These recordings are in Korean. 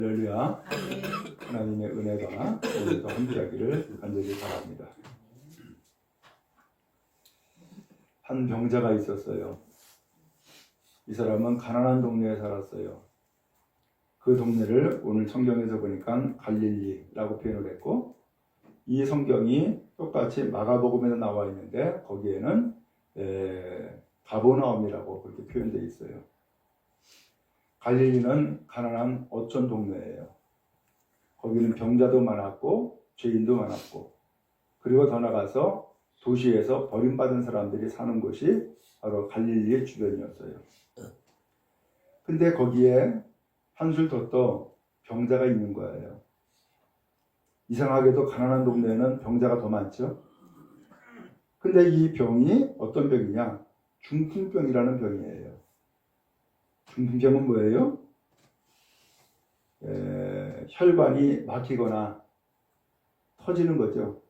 할렐루야. 하나님의 은혜가 오늘도 함께하기를 간절히 바랍니다. 한 병자가 있었어요. 이 사람은 가난한 동네에 살았어요. 그 동네를 오늘 성경에서 보니까 갈릴리라고 표현을 했고, 이 성경이 똑같이 마가복음에도 나와 있는데 거기에는 가버나움이라고 그렇게 표현되어 있어요. 갈릴리는 가난한 어촌 동네예요. 거기는 병자도 많았고 죄인도 많았고, 그리고 더 나가서 도시에서 버림받은 사람들이 사는 곳이 바로 갈릴리의 주변이었어요. 근데 거기에 한술 더 병자가 있는 거예요. 이상하게도 가난한 동네에는 병자가 더 많죠. 근데 이 병이 어떤 병이냐? 중풍병이라는 병이에요. 중풍병은 뭐예요? 혈관이 막히거나 터지는 거죠.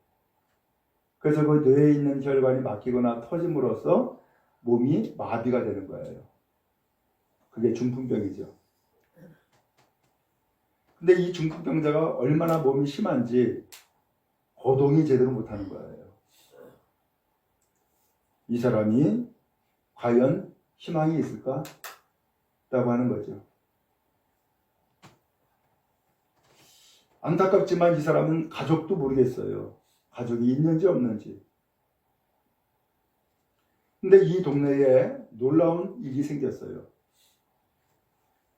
그래서 그 뇌에 있는 혈관이 막히거나 터짐으로써 몸이 마비가 되는 거예요. 그게 중풍병이죠. 근데 이 중풍병자가 얼마나 몸이 심한지 거동이 제대로 못하는 거예요. 이 사람이 과연 희망이 있을까? 라고 하는 거죠. 안타깝지만 이 사람은 가족도 모르겠어요. 가족이 있는지 없는지. 근데 이 동네에 놀라운 일이 생겼어요.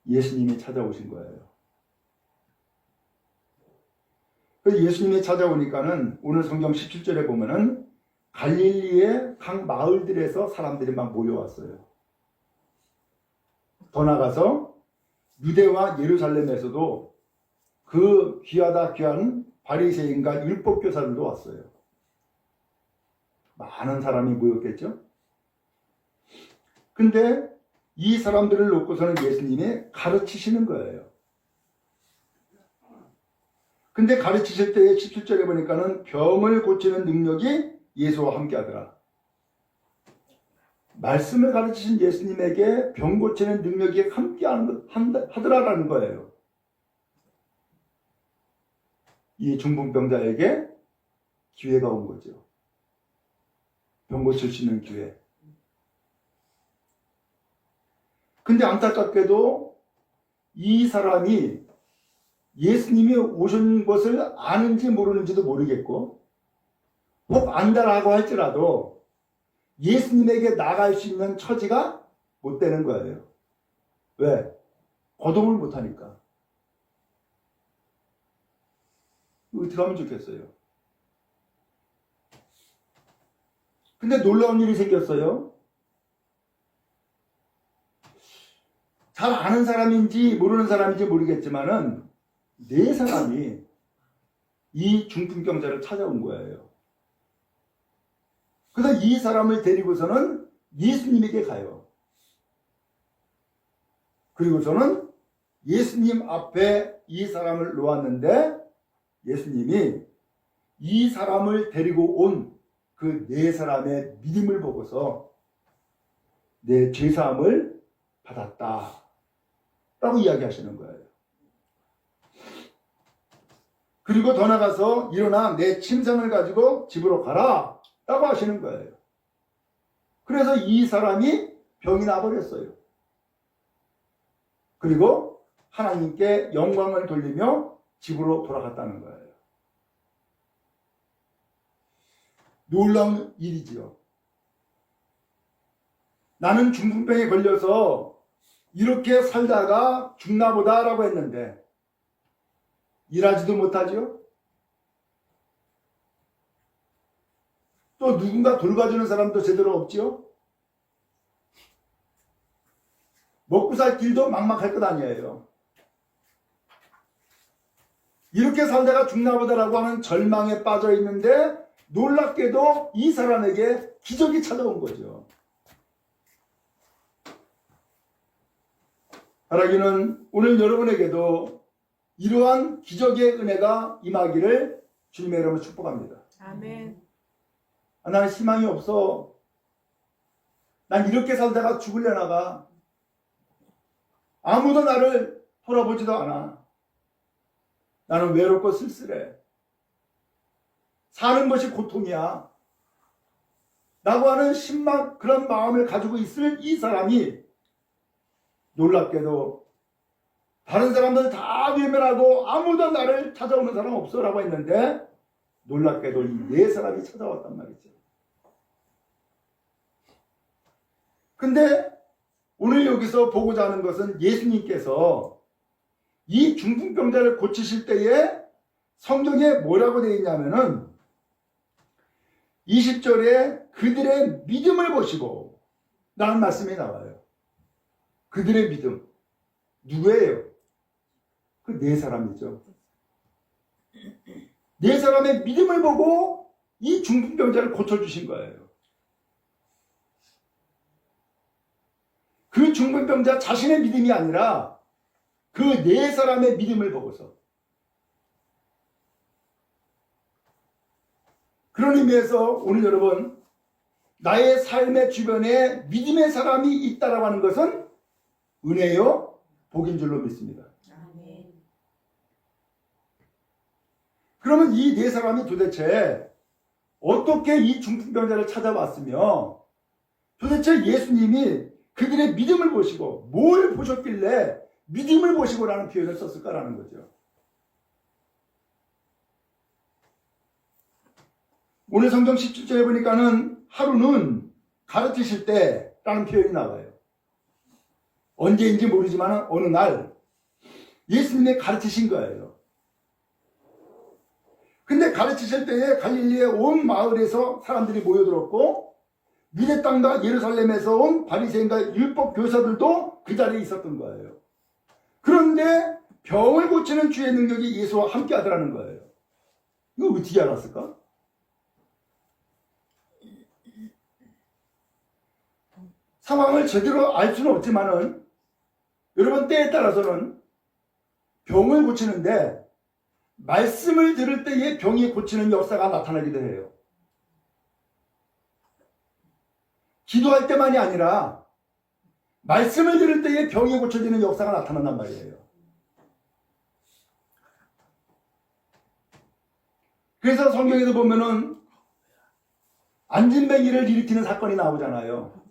예수님이 찾아오신 거예요. 예수님이 찾아오니까는 오늘 성경 17절에 보면은 갈릴리의 각 마을들에서 사람들이 막 모여왔어요. 더 나가서 유대와 예루살렘에서도 그 귀하다 귀한 바리새인과 율법교사들도 왔어요. 많은 사람이 모였겠죠. 근데 이 사람들을 놓고서는 예수님이 가르치시는 거예요. 근데 가르치실 때에 17절에 보니까는 병을 고치는 능력이 예수와 함께 하더라. 말씀을 가르치신 예수님에게 병 고치는 능력이 함께 하더라라는 거예요. 이 중풍병자에게 기회가 온 거죠. 병 고칠 수 있는 기회. 근데 안타깝게도 이 사람이 예수님이 오신 것을 아는지 모르는지도 모르겠고, 혹 안다라고 할지라도 예수님에게 나갈 수 있는 처지가 못 되는 거예요. 왜? 거동을 못하니까. 어떻게 하면 좋겠어요? 근데 놀라운 일이 생겼어요. 잘 아는 사람인지 모르는 사람인지 모르겠지만은 네 사람이 이 중풍병자를 찾아온 거예요. 그래서 이 사람을 데리고서는 예수님에게 가요. 그리고서는 예수님 앞에 이 사람을 놓았는데 예수님이 이 사람을 데리고 온 그 네 사람의 믿음을 보고서 내 죄사함을 받았다 라고 이야기하시는 거예요. 그리고 더 나가서 일어나 내 침상을 가지고 집으로 가라 라고 하시는 거예요. 그래서 이 사람이 병이 나버렸어요. 그리고 하나님께 영광을 돌리며 집으로 돌아갔다는 거예요. 놀라운 일이지요. 나는 중풍병에 걸려서 이렇게 살다가 죽나 보다 라고 했는데 일하지도 못하죠. 또 누군가 돌봐주는 사람도 제대로 없지요. 먹고 살 길도 막막할 것 아니에요. 이렇게 살다가 죽나 보다라고 하는 절망에 빠져 있는데 놀랍게도 이 사람에게 기적이 찾아온 거죠. 바라기는 오늘 여러분에게도 이러한 기적의 은혜가 임하기를 주님의 이름으로 축복합니다. 아멘. 나는 희망이 없어. 난 이렇게 살다가 죽으려나 봐. 아무도 나를 돌아보지도 않아. 나는 외롭고 쓸쓸해. 사는 것이 고통이야. 라고 하는 그런 마음을 가지고 있을 이 사람이 놀랍게도 다른 사람들 다 외면하고 아무도 나를 찾아오는 사람 없어 라고 했는데 놀랍게도 이 네 사람이 찾아왔단 말이죠. 근데 오늘 여기서 보고자 하는 것은 예수님께서 이 중풍병자를 고치실 때에 성경에 뭐라고 되어 있냐면은 20절에 그들의 믿음을 보시고 라는 말씀이 나와요. 그들의 믿음. 누구예요? 그 네 사람이죠. 네 사람의 믿음을 보고 이 중풍병자를 고쳐주신 거예요. 그 중풍병자 자신의 믿음이 아니라 그 네 사람의 믿음을 보고서. 그런 의미에서 오늘 여러분, 나의 삶의 주변에 믿음의 사람이 있다라고 하는 것은 은혜요, 복인 줄로 믿습니다. 그러면 이 네 사람이 도대체 어떻게 이 중풍병자를 찾아왔으며 도대체 예수님이 그들의 믿음을 보시고 뭘 보셨길래 믿음을 보시고라는 표현을 썼을까라는 거죠. 오늘 성경 17절에 보니까는 하루는 가르치실 때라는 표현이 나와요. 언제인지 모르지만 어느 날 예수님이 가르치신 거예요. 근데 가르치실 때에 갈릴리의 온 마을에서 사람들이 모여들었고 유대 땅과 예루살렘에서 온 바리새인과 율법 교사들도 그 자리에 있었던 거예요. 그런데 병을 고치는 주의 능력이 예수와 함께 하더라는 거예요. 이거 어떻게 알았을까? 상황을 제대로 알 수는 없지만은 여러분 때에 따라서는 병을 고치는데 말씀을 들을 때에 병이 고치는 역사가 나타나기도 해요. 기도할 때만이 아니라 말씀을 들을 때에 병이 고쳐지는 역사가 나타난단 말이에요. 그래서 성경에도 보면은 안진뱅이를 일으키는 사건이 나오잖아요.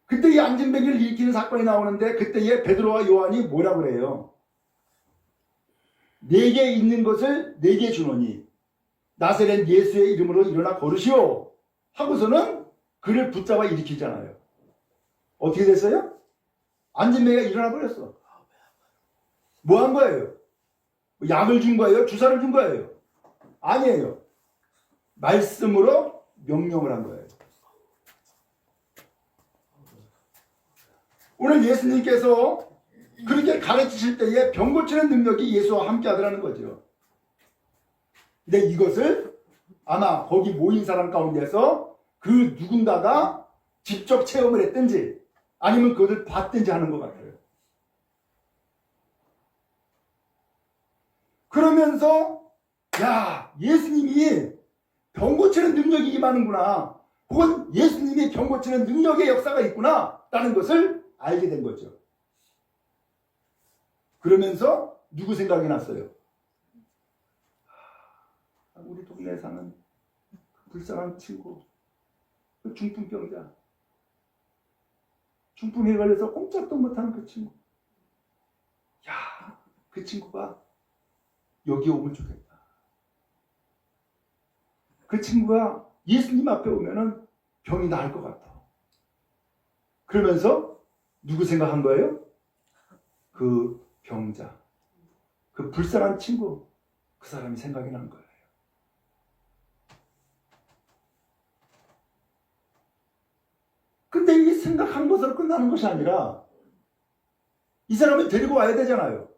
그때 이 안진뱅이를 일으키는 사건이 나오는데 그때에 베드로와 요한이 뭐라 그래요? 내게 있는 것을 내게 주노니 나사렛 예수의 이름으로 일어나 걸으시오 하고서는 그를 붙잡아 일으키잖아요. 어떻게 됐어요? 안진뱅이가 일어나 버렸어. 뭐 한 거예요? 약을 준 거예요? 주사를 준 거예요? 아니에요. 말씀으로 명령을 한 거예요. 오늘 예수님께서 그렇게 가르치실 때에 병 고치는 능력이 예수와 함께 하더라는 거죠. 근데 이것을 아마 거기 모인 사람 가운데서 그 누군가가 직접 체험을 했든지 아니면 그것을 봤든지 하는 것 같아요. 그러면서 야, 예수님이 병 고치는 능력이 임하는구나. 혹은 예수님이 병 고치는 능력의 역사가 있구나 라는 것을 알게 된 거죠. 그러면서 누구 생각이 났어요? 우리 동네에 사는 그 불쌍한 친구, 그 중풍병자, 중풍에 걸려서 꼼짝도 못하는 그 친구. 야, 그 친구가 여기 오면 좋겠다. 그 친구가 예수님 앞에 오면은 병이 나을 것 같아. 그러면서 누구 생각한 거예요? 그 병자, 그 불쌍한 친구, 그 사람이 생각이 난 거예요. 근데 이 생각한 것으로 끝나는 것이 아니라 이 사람을 데리고 와야 되잖아요.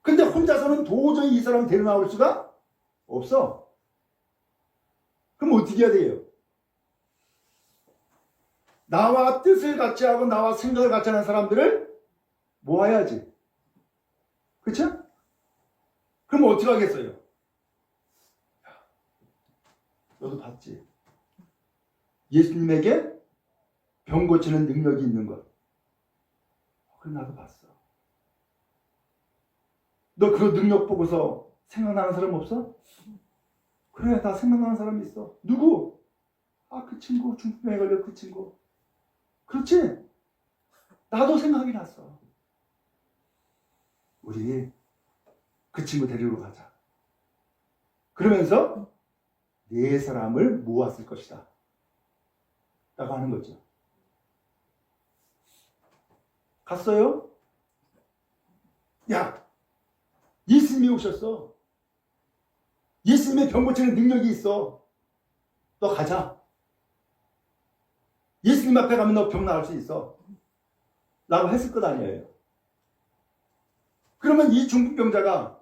근데 혼자서는 도저히 이 사람을 데리고 나올 수가 없어. 그럼 어떻게 해야 돼요? 나와 뜻을 같이 하고 나와 생각을 같이 하는 사람들을 모아야지. 그렇죠? 그럼 어떻게 하겠어요? 너도 봤지? 예수님에게 병 고치는 능력이 있는 것. 그럼 나도 봤어. 너 그거 능력 보고서 생각나는 사람 없어? 그래, 나 생각나는 사람이 있어. 누구? 아, 그 친구, 중풍병에 걸려 그 친구. 그렇지? 나도 생각이 났어. 우리 그 친구 데리러 가자. 그러면서 네 사람을 모았을 것이다 라고 하는 거죠. 갔어요? 야, 예수님이 오셨어. 예수님의 병 고치는 능력이 있어. 너 가자. 예수님 앞에 가면 너 병 나을 수 있어. 라고 했을 것 아니에요. 그러면 이 중풍병자가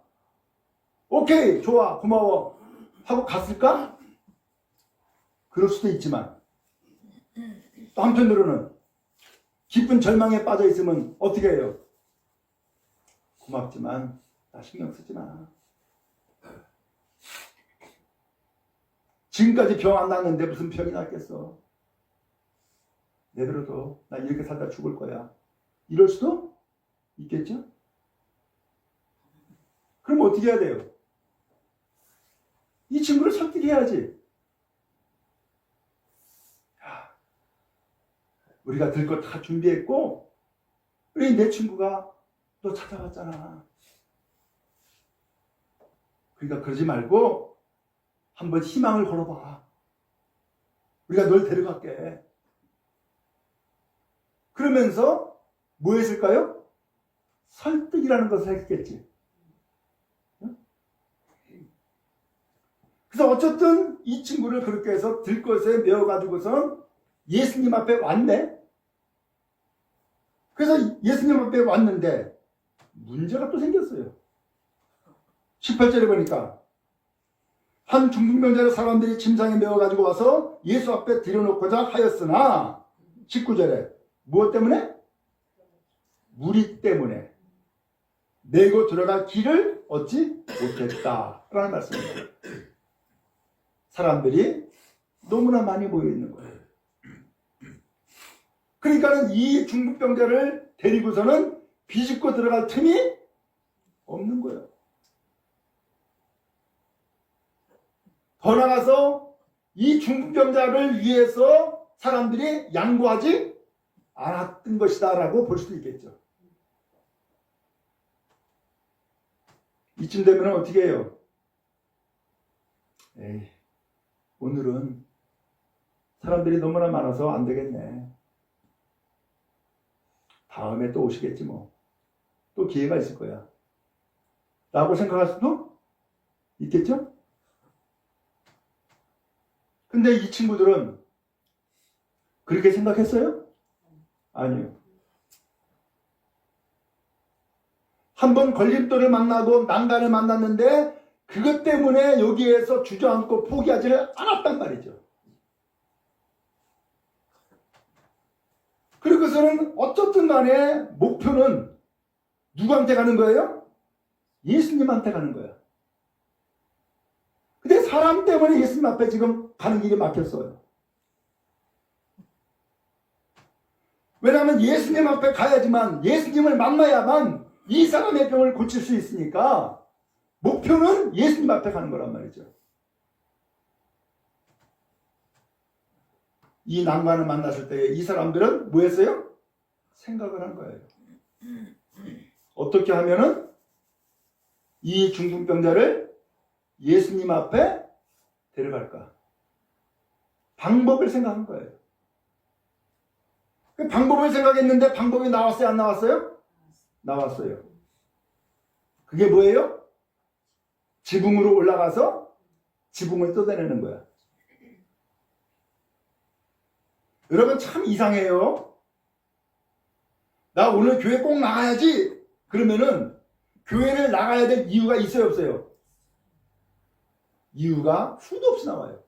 오케이, 좋아, 고마워 하고 갔을까? 그럴 수도 있지만 또 한편으로는 깊은 절망에 빠져 있으면 어떻게 해요? 고맙지만 나 신경 쓰지 마. 지금까지 병 안 났는데 무슨 병이 났겠어. 내버려둬. 나 이렇게 살다 죽을 거야. 이럴 수도 있겠죠? 그럼 어떻게 해야 돼요? 이 친구를 설득해야지. 야, 우리가 들 거 다 준비했고 우리 내 친구가 너 찾아왔잖아. 그러니까 그러지 말고 한번 희망을 걸어봐. 우리가 널 데려갈게. 그러면서 뭐 했을까요? 설득이라는 것을 했겠지. 그래서 어쨌든 이 친구를 그렇게 해서 들것에 메어가지고선 예수님 앞에 왔네. 그래서 예수님 앞에 왔는데 문제가 또 생겼어요. 18절에 보니까 한 중풍병자를 사람들이 침상에 메어가지고 와서 예수 앞에 들여놓고자 하였으나 19절에 무엇 때문에? 무리 때문에 내고 들어갈 길을 얻지 못했다라는 말씀입니다. 사람들이 너무나 많이 모여 있는 거예요. 그러니까는 이 중풍병자를 데리고서는 비집고 들어갈 틈이 없는 거예요. 더 나아가서 이 중풍병자를 위해서 사람들이 양보하지 않았던 것이다 라고 볼 수도 있겠죠. 이쯤 되면 어떻게 해요? 에이, 오늘은 사람들이 너무나 많아서 안 되겠네. 다음에 또 오시겠지 뭐. 또 기회가 있을 거야. 라고 생각할 수도 있겠죠? 근데 이 친구들은 그렇게 생각했어요? 아니요. 한번 걸림돌을 만나고 난간을 만났는데 그것 때문에 여기에서 주저앉고 포기하지를 않았단 말이죠. 그리고서는 어쨌든 간에 목표는 누구한테 가는 거예요? 예수님한테 가는 거예요. 근데 사람 때문에 예수님 앞에 지금 가는 길이 막혔어요. 왜냐하면 예수님 앞에 가야지만, 예수님을 만나야만 이 사람의 병을 고칠 수 있으니까 목표는 예수님 앞에 가는 거란 말이죠. 이 난관을 만났을 때 이 사람들은 뭐 했어요? 생각을 한 거예요. 어떻게 하면은 이 중풍병자를 예수님 앞에 데려갈까? 방법을 생각한 거예요. 그 방법을 생각했는데 방법이 나왔어요? 안 나왔어요? 나왔어요. 그게 뭐예요? 지붕으로 올라가서 지붕을 뜯어내는 거야. 여러분 참 이상해요. 나 오늘 교회 꼭 나가야지. 그러면은 교회를 나가야 될 이유가 있어요, 없어요? 이유가 수도 없이 나와요.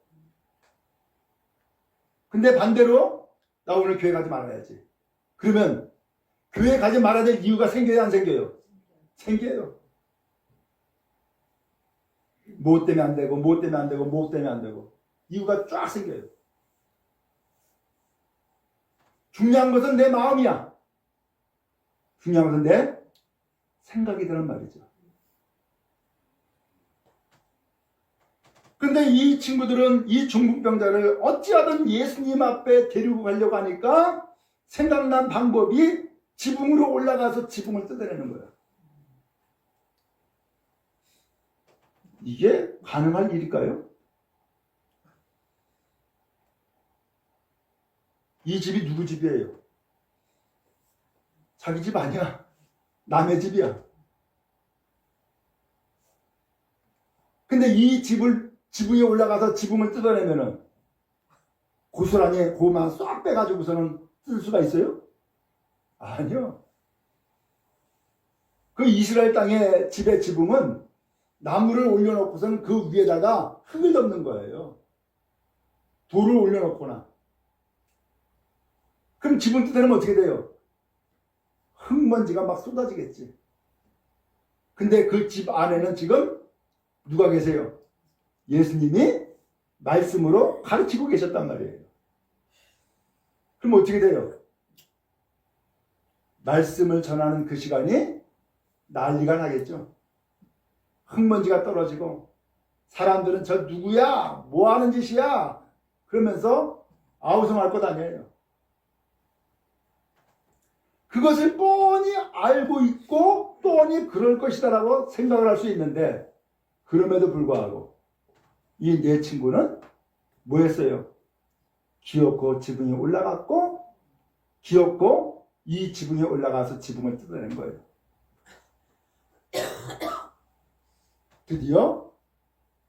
근데 반대로 나 오늘 교회 가지 말아야지. 그러면 교회 가지 말아야 될 이유가 생겨요, 안 생겨요? 생겨요. 뭐 때문에 안 되고, 뭐 때문에 안 되고, 뭐 때문에 안 되고. 이유가 쫙 생겨요. 중요한 것은 내 마음이야. 중요한 것은 내 생각이라는 말이죠. 그런데 이 친구들은 이 중풍병자를 어찌하든 예수님 앞에 데리고 가려고 하니까 생각난 방법이 지붕으로 올라가서 지붕을 뜯어내는 거야. 이게 가능할 일일까요? 이 집이 누구 집이에요? 자기 집 아니야. 남의 집이야. 근데 이 집을 지붕에 올라가서 지붕을 뜯어내면은 고스란히 고만 쏙 빼가지고서는 뜯을 수가 있어요? 아니요. 그 이스라엘 땅의 집의 지붕은 나무를 올려놓고선 그 위에다가 흙을 덮는 거예요. 돌을 올려놓거나. 그럼 지붕 뜯어내면 어떻게 돼요? 흙먼지가 막 쏟아지겠지. 근데 그 집 안에는 지금 누가 계세요? 예수님이 말씀으로 가르치고 계셨단 말이에요. 그럼 어떻게 돼요? 말씀을 전하는 그 시간이 난리가 나겠죠. 흙먼지가 떨어지고 사람들은 저 누구야? 뭐 하는 짓이야? 그러면서 아우성할 것 아니에요. 그것을 뻔히 알고 있고 뻔히 그럴 것이다라고 생각을 할 수 있는데 그럼에도 불구하고 이 네 친구는 뭐 했어요? 기어코 지붕에 올라갔고 기어코 이 지붕에 올라가서 지붕을 뜯어낸 거예요. 드디어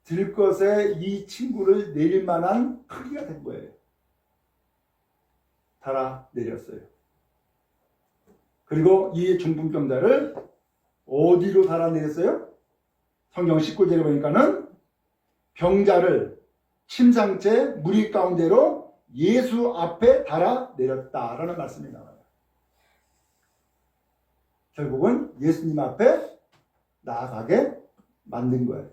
들것에 이 친구를 내릴 만한 크기가 된 거예요. 달아 내렸어요. 그리고 이 중풍병자를 어디로 달아 내렸어요? 성경 19절에 보니까는 병자를 침상째 무리 가운데로 예수 앞에 달아 내렸다라는 말씀이 나와요. 결국은 예수님 앞에 나아가게 만든 거예요.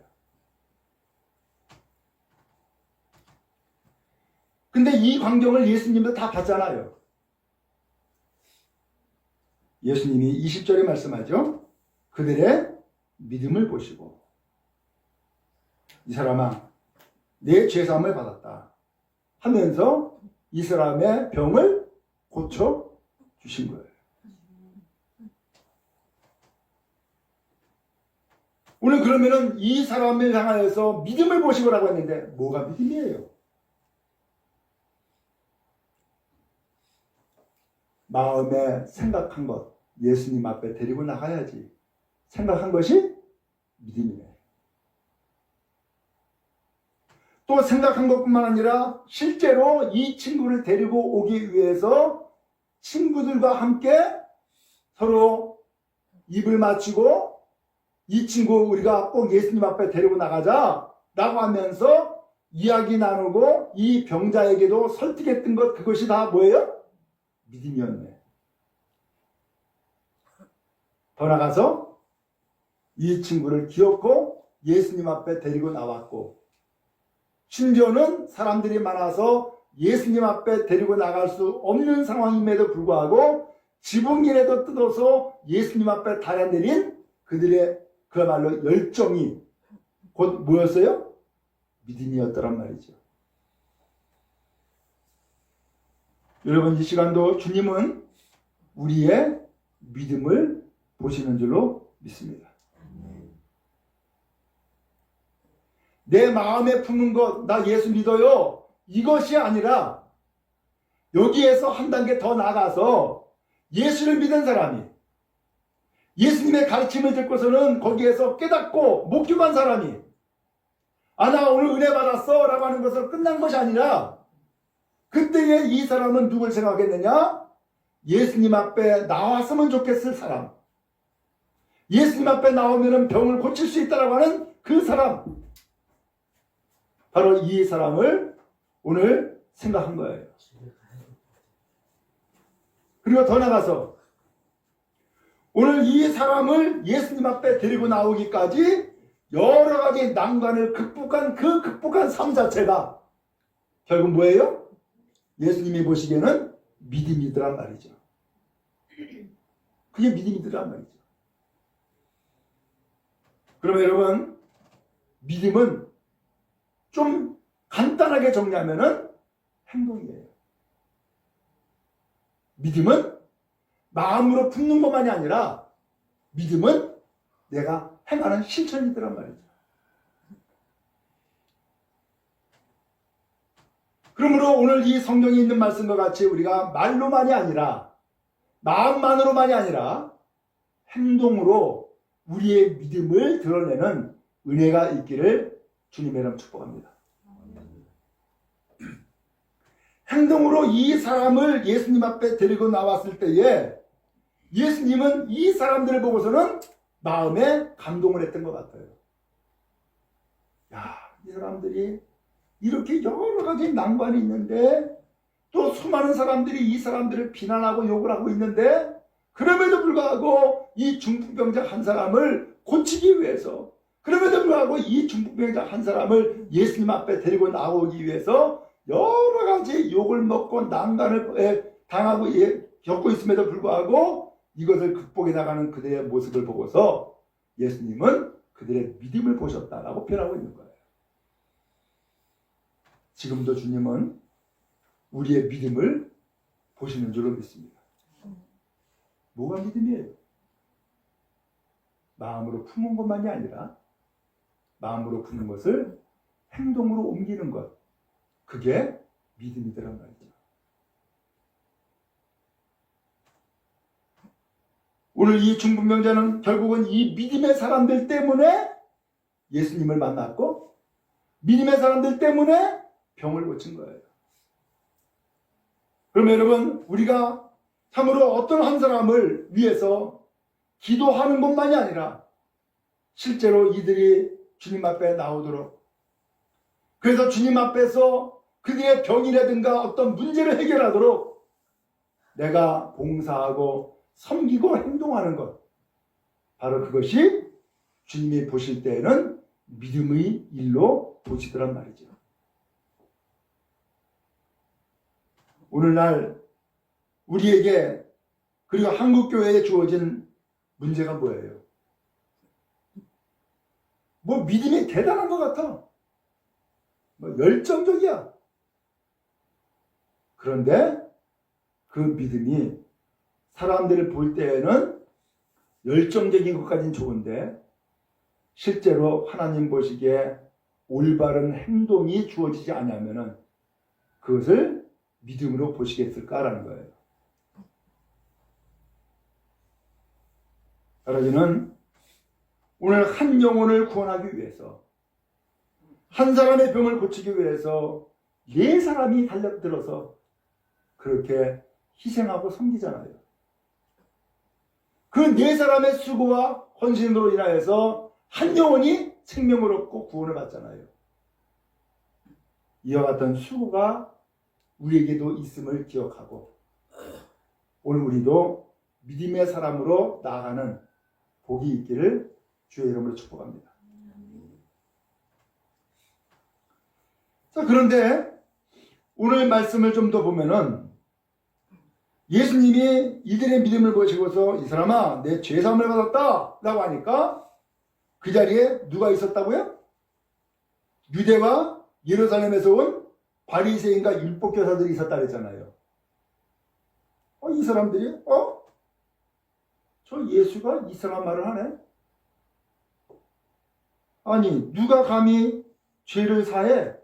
근데 이 광경을 예수님도 다 봤잖아요. 예수님이 20절에 말씀하죠. 그들의 믿음을 보시고 이 사람아 내 죄사함을 받았다 하면서 이 사람의 병을 고쳐 주신 거예요. 오늘 그러면은 이 사람을 향하여서 믿음을 보시고라고 했는데 뭐가 믿음이에요? 마음에 생각한 것 예수님 앞에 데리고 나가야지 생각한 것이 믿음이네. 또 생각한 것뿐만 아니라 실제로 이 친구를 데리고 오기 위해서 친구들과 함께 서로 입을 맞추고 이 친구 우리가 꼭 예수님 앞에 데리고 나가자 라고 하면서 이야기 나누고 이 병자에게도 설득했던 것 그것이 다 뭐예요? 믿음이었네. 더 나가서 이 친구를 기어코 예수님 앞에 데리고 나왔고 심지어는 사람들이 많아서 예수님 앞에 데리고 나갈 수 없는 상황임에도 불구하고 지붕이라도 뜯어서 예수님 앞에 달아내린 그들의 그야말로 열정이 곧 뭐였어요? 믿음이었더란 말이죠. 여러분 이 시간도 주님은 우리의 믿음을 보시는 줄로 믿습니다. 내 마음에 품는 것, 나 예수 믿어요. 이것이 아니라 여기에서 한 단계 더 나가서 예수를 믿은 사람이 예수님의 가르침을 듣고서는 거기에서 깨닫고 목격한 사람이 나 오늘 은혜 받았어 라고 하는 것으로 끝난 것이 아니라 그때에 이 사람은 누굴 생각했느냐? 예수님 앞에 나왔으면 좋겠을 사람. 예수님 앞에 나오면 병을 고칠 수 있다라고 하는 그 사람. 바로 이 사람을 오늘 생각한 거예요. 그리고 더 나가서 오늘 이 사람을 예수님 앞에 데리고 나오기까지 여러 가지 난관을 극복한 그 극복한 삶 자체가 결국 뭐예요? 예수님이 보시기에는 믿음이더란 말이죠. 그게 믿음이더란 말이죠. 그러면 여러분 믿음은 좀 간단하게 정리하면은 행동이에요. 믿음은 마음으로 품는 것만이 아니라 믿음은 내가 행하는 실천이더란 말이죠. 그러므로 오늘 이 성경에 있는 말씀과 같이 우리가 말로만이 아니라 마음만으로만이 아니라 행동으로 우리의 믿음을 드러내는 은혜가 있기를 주님의 이름 축복합니다. 행동으로 이 사람을 예수님 앞에 데리고 나왔을 때에 예수님은 이 사람들을 보고서는 마음에 감동을 했던 것 같아요. 야, 이 사람들이 이렇게 여러 가지 난관이 있는데 또 수많은 사람들이 이 사람들을 비난하고 욕을 하고 있는데 그럼에도 불구하고 이 중풍병자 한 사람을 고치기 위해서 그럼에도 불구하고 이 중풍병자 한 사람을 예수님 앞에 데리고 나오기 위해서 여러 가지 욕을 먹고 난간을 당하고 겪고 있음에도 불구하고 이것을 극복해 나가는 그들의 모습을 보고서 예수님은 그들의 믿음을 보셨다라고 표현하고 있는 거예요. 지금도 주님은 우리의 믿음을 보시는 줄로 믿습니다. 뭐가 믿음이에요? 마음으로 품은 것만이 아니라 마음으로 품는 것을 행동으로 옮기는 것, 그게 믿음이더란 말이죠. 오늘 이 중풍병자는 결국은 이 믿음의 사람들 때문에 예수님을 만났고 믿음의 사람들 때문에 병을 고친 거예요. 그러면 여러분, 우리가 참으로 어떤 한 사람을 위해서 기도하는 것만이 아니라 실제로 이들이 주님 앞에 나오도록, 그래서 주님 앞에서 그들의 병이라든가 어떤 문제를 해결하도록 내가 봉사하고 섬기고 행동하는 것, 바로 그것이 주님이 보실 때에는 믿음의 일로 보시더란 말이죠. 오늘날 우리에게 그리고 한국교회에 주어진 문제가 뭐예요? 뭐 믿음이 대단한 것 같아. 뭐 열정적이야. 그런데 그 믿음이 사람들을 볼 때에는 열정적인 것까지는 좋은데 실제로 하나님 보시기에 올바른 행동이 주어지지 않으면 그것을 믿음으로 보시겠을까라는 거예요. 여러분은 오늘 한 영혼을 구원하기 위해서, 한 사람의 병을 고치기 위해서 네 사람이 달려들어서 그렇게 희생하고 섬기잖아요. 그 네 사람의 수고와 헌신으로 인하여서 한 영혼이 생명을 얻고 구원을 받잖아요. 이와 같은 수고가 우리에게도 있음을 기억하고 오늘 우리도 믿음의 사람으로 나아가는 복이 있기를 주의 이름으로 축복합니다. 자, 그런데 오늘 말씀을 좀 더 보면은 예수님이 이들의 믿음을 보시고서 이 사람아 내 죄사함을 받았다 라고 하니까 그 자리에 누가 있었다고요? 유대와 예루살렘에서 온 바리새인과 율법교사들이 있었다 그랬잖아요. 이 사람들이 저 예수가 이상한 말을 하네. 아니 누가 감히 죄를 사해?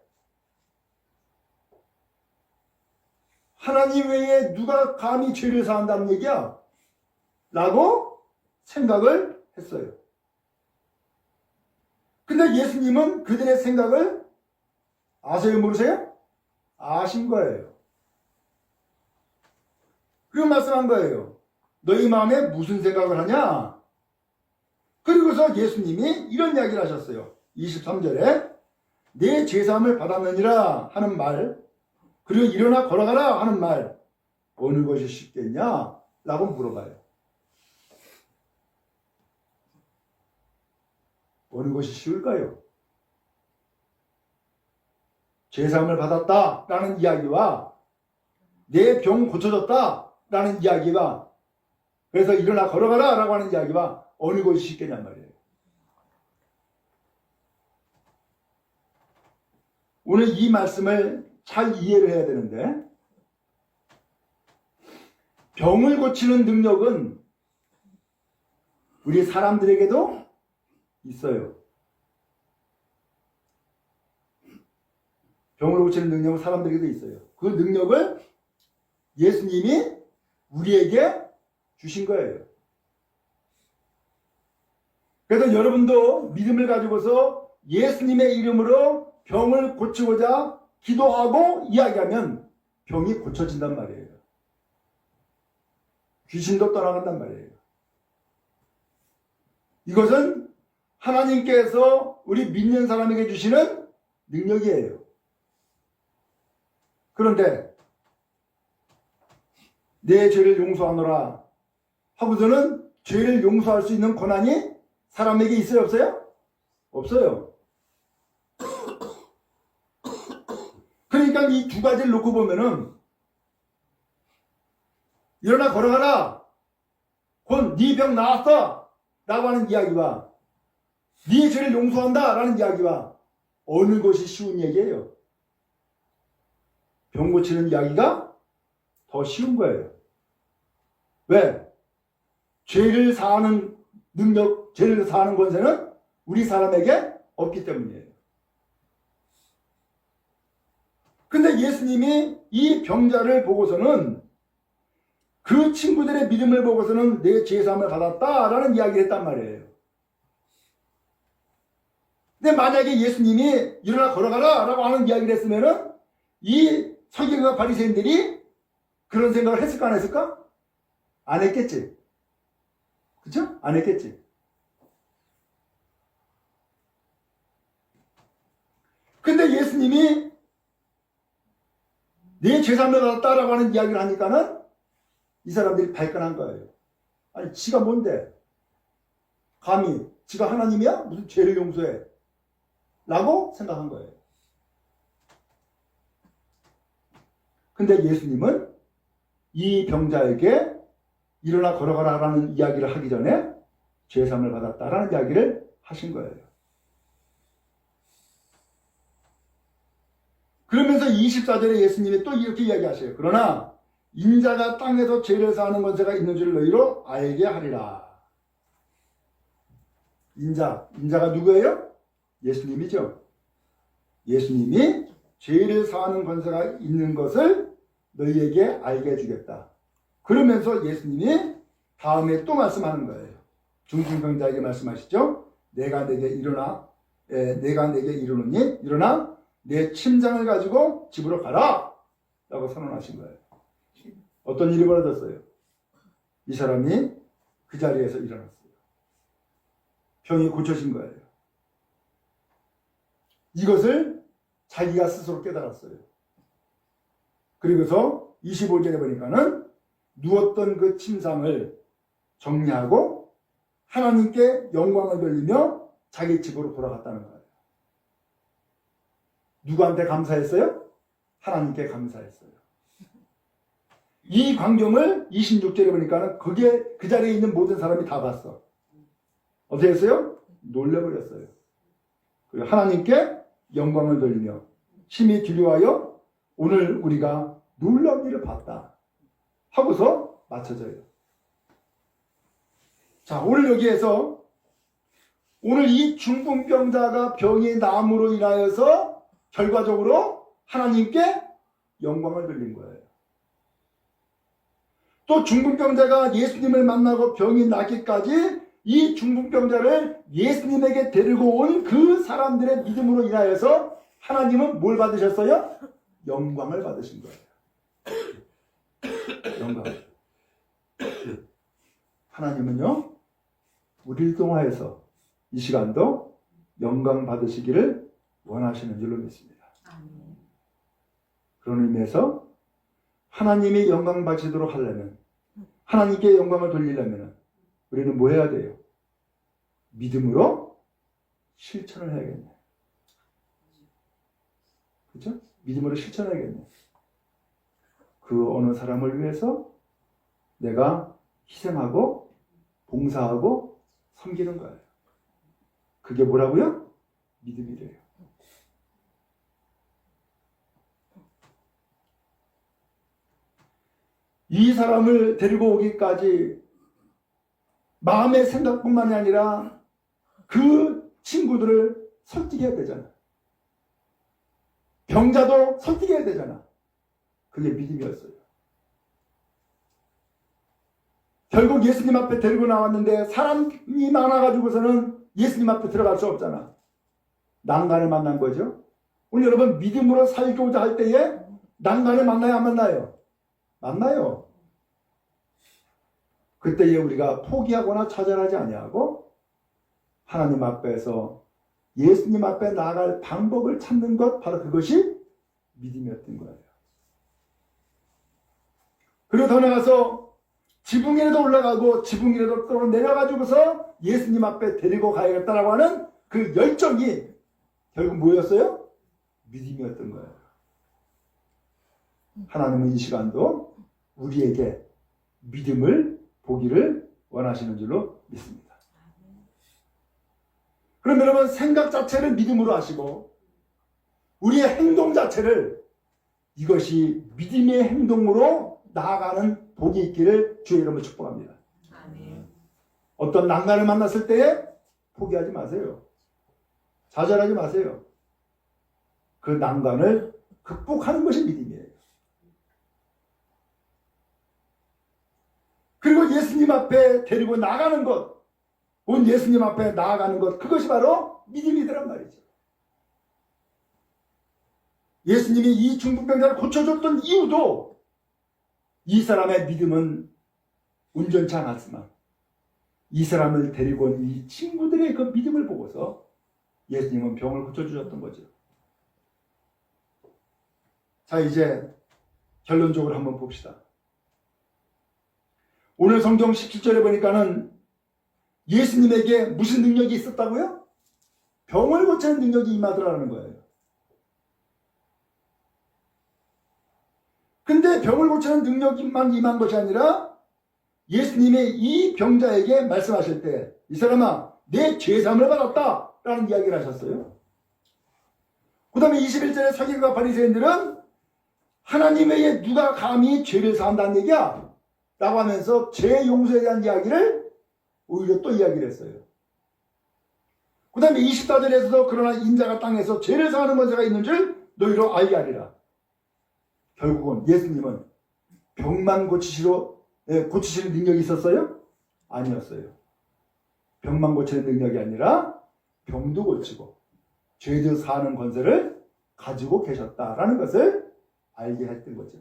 하나님 외에 누가 감히 죄를 사한다는 얘기야? 라고 생각을 했어요. 근데 예수님은 그들의 생각을 아세요? 모르세요? 아신 거예요. 그리고 말씀한 거예요. 너희 마음에 무슨 생각을 하냐? 그리고서 예수님이 이런 이야기를 하셨어요. 23절에 내 죄사함을 받았느니라 하는 말, 그리고 일어나 걸어가라 하는 말, 어느 것이 쉽겠냐? 라고 물어봐요. 어느 것이 쉬울까요? 죄사함을 받았다라는 이야기와 내 병 고쳐졌다라는 이야기와 그래서 일어나 걸어가라 라고 하는 이야기와 어느 것이 쉽겠냔 말이에요. 오늘 이 말씀을 잘 이해를 해야 되는데, 병을 고치는 능력은 우리 사람들에게도 있어요. 병을 고치는 능력은 사람들에게도 있어요. 그 능력을 예수님이 우리에게 주신 거예요. 그래서 여러분도 믿음을 가지고서 예수님의 이름으로 병을 고치고자 기도하고 이야기하면 병이 고쳐진단 말이에요. 귀신도 떠나간단 말이에요. 이것은 하나님께서 우리 믿는 사람에게 주시는 능력이에요. 그런데 내 죄를 용서하노라 하고서는 죄를 용서할 수 있는 권한이 사람에게 있어요? 없어요? 없어요. 그러니까 이 두 가지를 놓고 보면은 일어나 걸어가라, 곧 네 병 나았어 라고 하는 이야기와 네 죄를 용서한다 라는 이야기와 어느 것이 쉬운 얘기예요? 병 고치는 이야기가 더 쉬운 거예요. 왜? 죄를 사하는 능력, 죄를 사하는 권세는 우리 사람에게 없기 때문이에요. 근데 예수님이 이 병자를 보고서는 그 친구들의 믿음을 보고서는 내 죄사함을 받았다라는 이야기를 했단 말이에요. 근데 만약에 예수님이 일어나 걸어가라 라고 하는 이야기를 했으면은 이 서기관과 바리새인들이 그런 생각을 했을까 안 했을까? 안 했겠지. 그쵸? 안 했겠지. 근데 예수님이 내 죄사함을 받았다라고 하는 이야기를 하니까는 이 사람들이 발끈한 거예요. 아니 지가 뭔데? 감히 지가 하나님이야? 무슨 죄를 용서해? 라고 생각한 거예요. 근데 예수님은 이 병자에게 일어나 걸어가라라는 이야기를 하기 전에 죄사함을 받았다라는 이야기를 하신 거예요. 그러면서 24절에 예수님이 또 이렇게 이야기하셔요. 그러나 인자가 땅에서 죄를 사하는 권세가 있는 줄 너희로 알게 하리라. 인자가 누구예요? 예수님이죠. 예수님이 죄를 사하는 권세가 있는 것을 너희에게 알게 해주겠다. 그러면서 예수님이 다음에 또 말씀하는 거예요. 중풍병자에게 말씀하시죠. 내가 내게 이르노니 일어나 내 침상을 가지고 집으로 가라 라고 선언하신 거예요. 어떤 일이 벌어졌어요? 이 사람이 그 자리에서 일어났어요. 병이 고쳐진 거예요. 이것을 자기가 스스로 깨달았어요. 그리고서 25절에 보니까는 누웠던 그 침상을 정리하고 하나님께 영광을 돌리며 자기 집으로 돌아갔다는 거예요. 누구한테 감사했어요? 하나님께 감사했어요. 이 광경을 26절에 보니까는 그 자리에 있는 모든 사람이 다 봤어. 어떻게 했어요? 놀려버렸어요. 그리고 하나님께 영광을 돌리며 힘이 두려워하여 오늘 우리가 놀라운 일을 봤다 하고서 맞춰져요. 자, 오늘 여기에서 오늘 이 중풍병자가 병이 나음으로 인하여서 결과적으로 하나님께 영광을 돌린 거예요. 또 중풍병자가 예수님을 만나고 병이 낫기까지 이 중풍병자를 예수님에게 데리고 온 그 사람들의 믿음으로 인하여서 하나님은 뭘 받으셨어요? 영광을 받으신 거예요. 영광. 하나님은요, 우리를 통하여서 이 시간도 영광 받으시기를 원하시는 줄로 믿습니다. 그런 의미에서 하나님이 영광 받으시도록 하려면, 하나님께 영광을 돌리려면 우리는 뭐 해야 돼요? 믿음으로 실천을 해야겠네. 그렇죠? 믿음으로 실천해야겠네. 그 어느 사람을 위해서 내가 희생하고 봉사하고 섬기는 거예요. 그게 뭐라고요? 믿음이래요. 이 사람을 데리고 오기까지 마음의 생각뿐만이 아니라 그 친구들을 설득해야 되잖아. 병자도 설득해야 되잖아. 그게 믿음이었어요. 결국 예수님 앞에 데리고 나왔는데 사람이 많아가지고서는 예수님 앞에 들어갈 수 없잖아. 난간을 만난 거죠. 오늘 여러분 믿음으로 살고자 할 때에 난간을 만나요, 안 만나요? 만나요. 그때에 우리가 포기하거나 좌절하지 아니하고 하나님 앞에서 예수님 앞에 나아갈 방법을 찾는 것, 바로 그것이 믿음이었던 거예요. 그리고 더 나아가서 지붕이라도 올라가고 지붕이라도 또 내려가지고서 예수님 앞에 데리고 가야겠다라고 하는 그 열정이 결국 뭐였어요? 믿음이었던 거예요. 하나님은 이 시간도 우리에게 믿음을 보기를 원하시는 줄로 믿습니다. 그럼 여러분 생각 자체를 믿음으로 하시고 우리의 행동 자체를 이것이 믿음의 행동으로 나아가는 복이 있기를 주의 이름으로 축복합니다. 아멘. 어떤 난간을 만났을 때에 포기하지 마세요. 좌절하지 마세요. 그 난간을 극복하는 것이 믿음이에요. 그리고 예수님 앞에 데리고 나가는 것, 온 예수님 앞에 나아가는 것, 그것이 바로 믿음이더란 말이죠. 예수님이 이 중풍병자를 고쳐줬던 이유도 이 사람의 믿음은 온전치 않았지만 이 사람을 데리고 온 이 친구들의 그 믿음을 보고서 예수님은 병을 고쳐주셨던 거죠. 자, 이제 결론적으로 한번 봅시다. 오늘 성경 17절에 보니까는 예수님에게 무슨 능력이 있었다고요? 병을 고치는 능력이 임하더라는 거예요. 근데 병을 고치는 능력만 임한 것이 아니라 예수님이 이 병자에게 말씀하실 때 이 사람아 내 죄사함을 받았다 라는 이야기를 하셨어요. 그 다음에 21절에 서기관과 바리새인들은 하나님 외에 누가 감히 죄를 사한다는 얘기야 라고 하면서 죄 용서에 대한 이야기를 오히려 또 이야기를 했어요. 그 다음에 24절에서도 그러나 인자가 땅에서 죄를 사하는 권세가 있는 줄 너희로 알게 하리라. 결국은 예수님은 병만 고치시는 능력이 있었어요? 아니었어요. 병만 고치는 능력이 아니라 병도 고치고 죄도 사하는 권세를 가지고 계셨다라는 것을 알게 했던 거죠.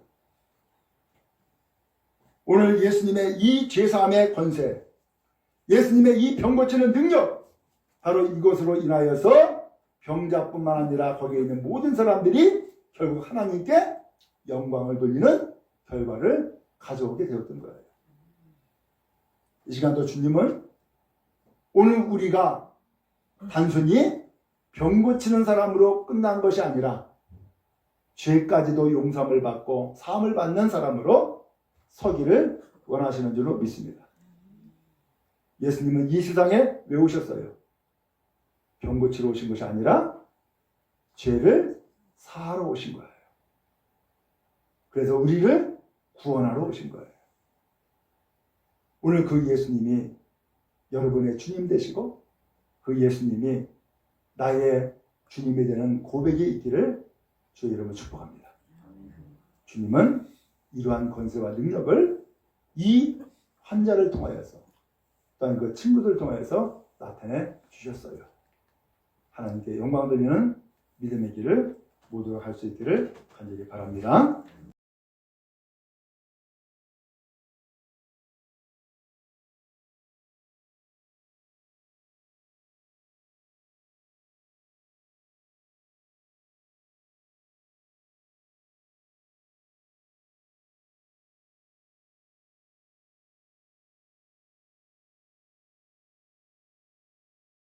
오늘 예수님의 이 죄사함의 권세, 예수님의 이 병 고치는 능력, 바로 이것으로 인하여서 병자뿐만 아니라 거기에 있는 모든 사람들이 결국 하나님께 영광을 돌리는 결과를 가져오게 되었던 거예요. 이 시간도 주님은 오늘 우리가 단순히 병 고치는 사람으로 끝난 것이 아니라 죄까지도 용서를 받고 사함을 받는 사람으로 서기를 원하시는 줄로 믿습니다. 예수님은 이 세상에 왜 오셨어요? 병 고치러 오신 것이 아니라 죄를 사하러 오신 거예요. 그래서 우리를 구원하러 오신 거예요. 오늘 그 예수님이 여러분의 주님 되시고 그 예수님이 나의 주님이 되는 고백이 있기를 주의 이름으로 축복합니다. 주님은 이러한 권세와 능력을 이 환자를 통하여서 또한 그 친구들을 통하여서 나타내 주셨어요. 하나님께 영광 돌리는 믿음의 길을 모두가 갈 수 있기를 간절히 바랍니다.